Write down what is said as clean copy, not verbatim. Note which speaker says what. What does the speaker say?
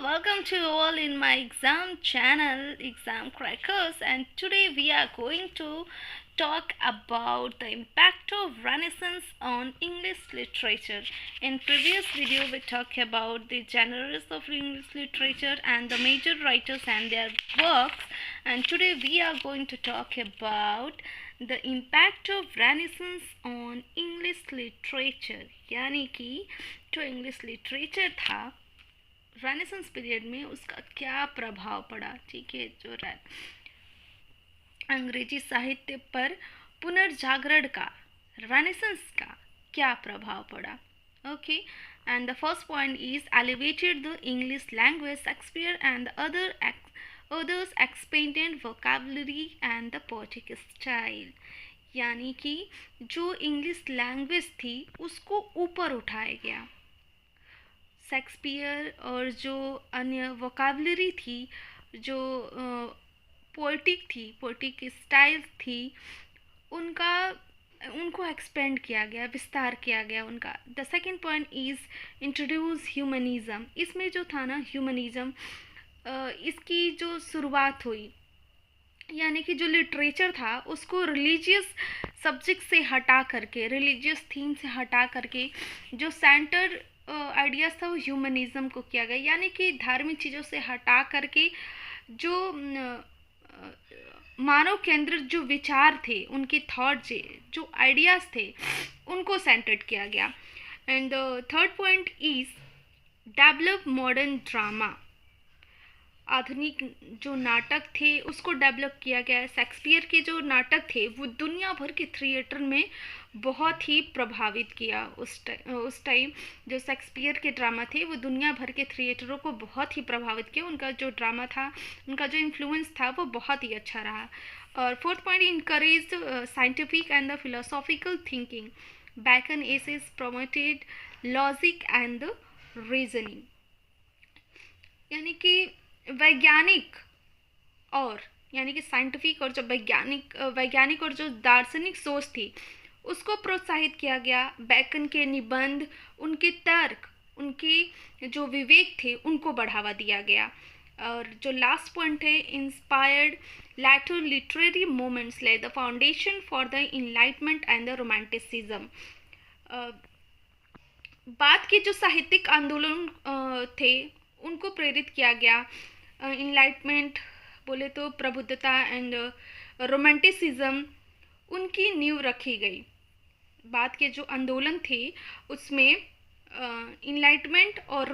Speaker 1: welcome to all in my exam channel, Exam Crackers, and today we are going to talk about the impact of Renaissance on English literature. In previous video, we talked about the genres of English literature and the major writers and their works, and today we are going to talk about the impact of Renaissance on English literature. यानी कि जो English literature था renaissance period में उसका क्या प्रभाव पड़ा। ठीक है, जो अंग्रेजी साहित्य पर पुनर्जागरण का, रेनेसेंस का क्या प्रभाव पड़ा। Okay, and the first point is elevated the English language, Shakespeare and others expanded vocabulary and the poetic style। यानी कि जो इंग्लिश लैंग्वेज थी उसको ऊपर उठाया गया। शेक्सपियर और जो अन्य वोकाबलरी थी, जो पोएटिक स्टाइल थी, उनको एक्सपेंड किया गया, विस्तार किया गया उनका। The second point is introduce humanism. इसमें जो था ना ह्यूमनिज़म, इसकी जो शुरुआत हुई, यानी कि जो लिटरेचर था उसको रिलीजियस सब्जेक्ट से हटा करके, रिलीजियस थीम से हटा करके जो सेंटर आइडियाज़ था वो ह्यूमनिज़म को किया गया। यानी कि धार्मिक चीज़ों से हटा करके जो मानव केंद्रित जो विचार थे, उनके थॉट जो आइडियाज़ थे, उनको सेंटर्ड किया गया। And third point is develop modern drama. आधुनिक जो नाटक थे उसको डेवलप किया गया। शेक्सपियर के जो नाटक थे वो दुनिया भर के थिएटर में बहुत ही प्रभावित किया। उस टाइम जो शेक्सपियर के ड्रामा थे वो दुनिया भर के थिएटरों को बहुत ही प्रभावित किया। उनका जो ड्रामा था, उनका जो इन्फ्लुएंस था वो बहुत ही अच्छा रहा। और fourth point, encourage scientific and the philosophical thinking. Bacon essays promoted logic and the reasoning. यानी कि वैज्ञानिक और यानी कि साइंटिफिक और जो वैज्ञानिक और जो दार्शनिक सोच थी उसको प्रोत्साहित किया गया। बैकन के निबंध, उनके तर्क, उनके जो विवेक थे उनको बढ़ावा दिया गया। और जो लास्ट पॉइंट है, इंस्पायर्ड लैटर लिटरेरी मोमेंट्स ले the foundation for the enlightenment and the romanticism. बाद के जो साहित्यिक आंदोलन थे उनको प्रेरित किया गया। इनलाइटमेंट बोले तो प्रबुद्धता एंड रोमांटिसिज्म, उनकी नींव रखी गई। बाद के जो आंदोलन थे उसमें इनलाइटमेंट और